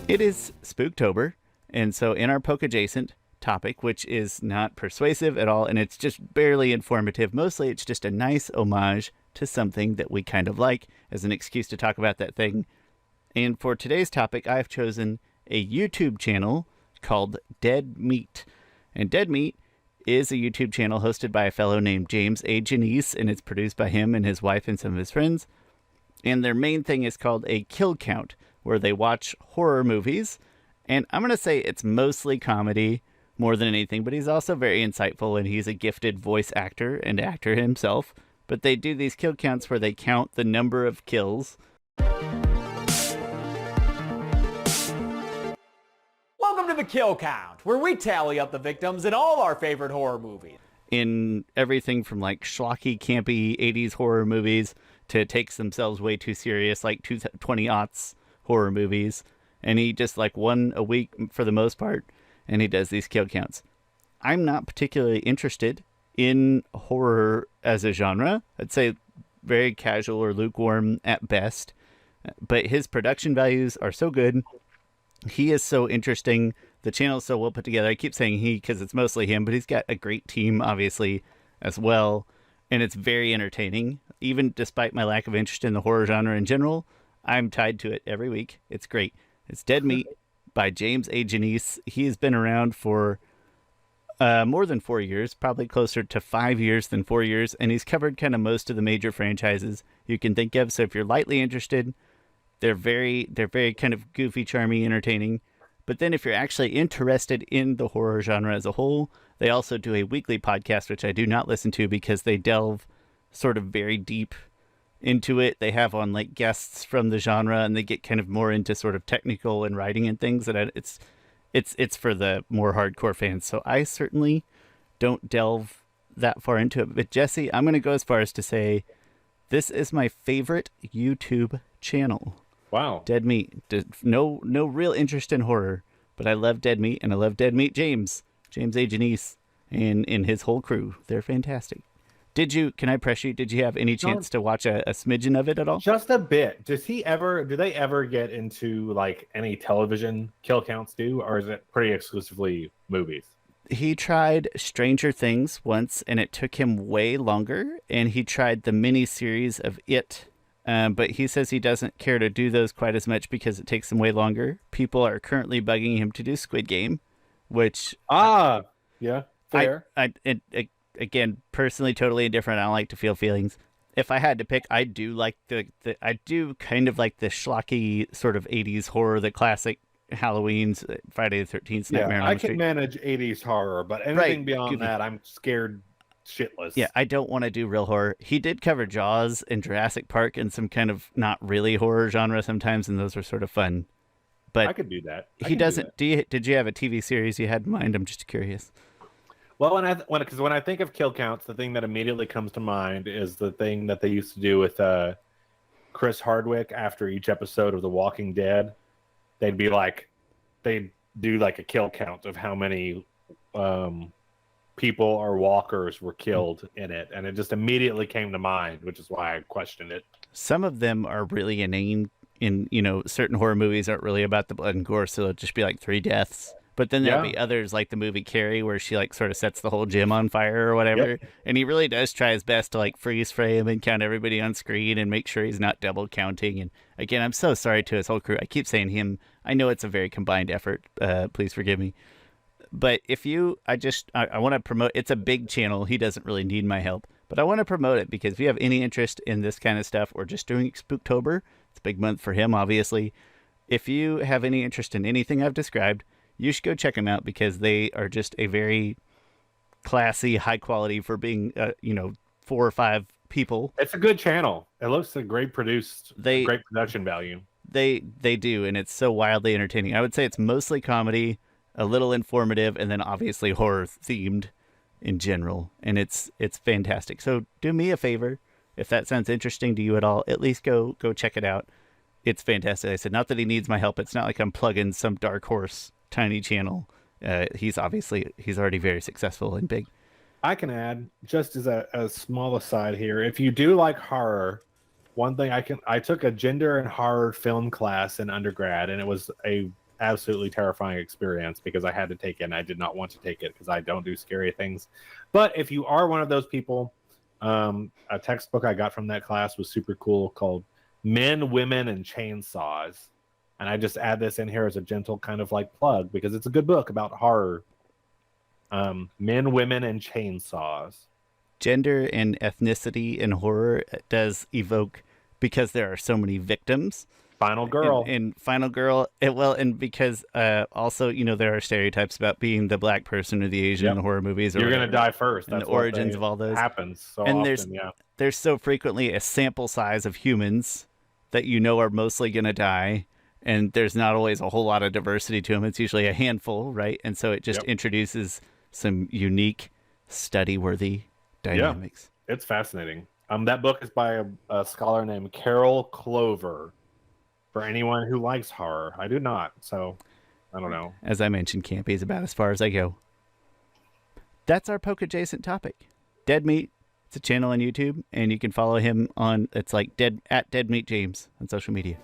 It is Spooktober, and so in our Pokedjacent topic, which is not persuasive at all, and it's just barely informative, mostly it's just a nice homage to something that we kind of like as an excuse to talk about that thing. And for today's topic, I've chosen a YouTube channel called Dead Meat. And Dead Meat is a YouTube channel hosted by a fellow named James A. Janisse, and it's produced by him and his wife and some of his friends. And their main thing is called a kill count, where they watch horror movies. And I'm going to say it's mostly comedy more than anything, but he's also very insightful, and he's a gifted voice actor and actor himself. But they do these kill counts where they count the number of kills. Welcome to the Kill Count, where we tally up the victims in all our favorite horror movies. In everything from like schlocky, campy 80s horror movies to takes themselves way too serious, like 20-aughts horror movies. And he just like one a week for the most part, and he does these kill counts. I'm not particularly interested in horror as a genre. I'd say very casual or lukewarm at best. But his production values are so good. He is so interesting. The channel is so well put together. I keep saying he because it's mostly him, but he's got a great team, obviously, as well. And it's very entertaining. Even despite my lack of interest in the horror genre in general, I'm tied to it every week. It's great. It's Dead Meat by James A. Janisse. He has been around for more than 4 years, probably closer to 5 years than 4 years, and he's covered kind of most of the major franchises you can think of. So if you're lightly interested, they're very kind of goofy, charming, entertaining. But then if you're actually interested in the horror genre as a whole, they also do a weekly podcast, which I do not listen to because they delve sort of very deep into it. They have on like guests from the genre, and they get kind of more into sort of technical and writing and things that it's for the more hardcore fans. So I certainly don't delve that far into it. But Jesse, I'm going to go as far as to say this is my favorite YouTube channel. Wow. Dead Meat. No real interest in horror, but I love Dead Meat, and I love Dead Meat James A. Janisse, and his whole crew. They're fantastic. Can I press you? Did you have any chance to watch a smidgen of it at all? Just a bit. Do they ever get into like any television kill counts or is it pretty exclusively movies? He tried Stranger Things once, and it took him way longer, and he tried the mini series of It. But he says he doesn't care to do those quite as much because it takes him way longer. People are currently bugging him to do Squid Game, which yeah, fair. Again, personally, totally indifferent. I don't like to feel feelings. If I had to pick, I do like I do kind of like the schlocky sort of 80s horror, the classic Halloween's, Friday the 13th, Nightmare on Elm Street. I can manage 80s horror, but anything beyond that, I'm scared shitless. Yeah, I don't want to do real horror. He did cover Jaws and Jurassic Park and some kind of not really horror genre sometimes, and those were sort of fun. But I could do that. He doesn't. Did you have a TV series you had in mind? I'm just curious. Well, when I think of kill counts, the thing that immediately comes to mind is the thing that they used to do with Chris Hardwick after each episode of The Walking Dead. They'd do like a kill count of how many people or walkers were killed in it, and it just immediately came to mind, which is why I questioned it. Some of them are really inane. Certain horror movies aren't really about the blood and gore, so it'll just be like 3 deaths. But then there'll be others like the movie Carrie, where she like sort of sets the whole gym on fire or whatever. Yep. And he really does try his best to like freeze frame and count everybody on screen and make sure he's not double counting. And again, I'm so sorry to his whole crew. I keep saying him. I know it's a very combined effort. Please forgive me. But I want to promote. It's a big channel. He doesn't really need my help, but I want to promote it because if you have any interest in this kind of stuff or just doing Spooktober, it's a big month for him, obviously. If you have any interest in anything I've described, you should go check them out because they are just a very classy, high quality for being, 4 or 5 people. It's a good channel. It looks like great great production value. They do, and it's so wildly entertaining. I would say it's mostly comedy, a little informative, and then obviously horror themed in general. And it's fantastic. So do me a favor, if that sounds interesting to you at all, at least go check it out. It's fantastic. I said, not that he needs my help. It's not like I'm plugging some dark horse tiny channel. He's already very successful and big. I can add, just as a small aside here, if you do like horror, one thing I took a gender and horror film class in undergrad, and it was a absolutely terrifying experience because I had to take it and I did not want to take it because I don't do scary things. But if you are one of those people, a textbook I got from that class was super cool called Men, Women, and Chainsaws. And I just add this in here as a gentle kind of like plug because it's a good book about horror. Men, Women, and Chainsaws. Gender and ethnicity in horror does evoke, because there are so many victims. Final Girl. In Final Girl, and because also, you know, there are stereotypes about being the black person or the Asian in horror movies. Or You're going to die first. And That's the origins of all those. Happens so and often, there's so frequently a sample size of humans that you know are mostly going to die. And there's not always a whole lot of diversity to them. It's usually a handful, right? And so it just introduces some unique, study-worthy dynamics. Yeah, it's fascinating. That book is by a scholar named Carol Clover. For anyone who likes horror, I do not, so I don't know. As I mentioned, campy is about as far as I go. That's our poke adjacent topic. Dead Meat. It's a channel on YouTube, and you can follow him on. It's like Dead Meat James on social media.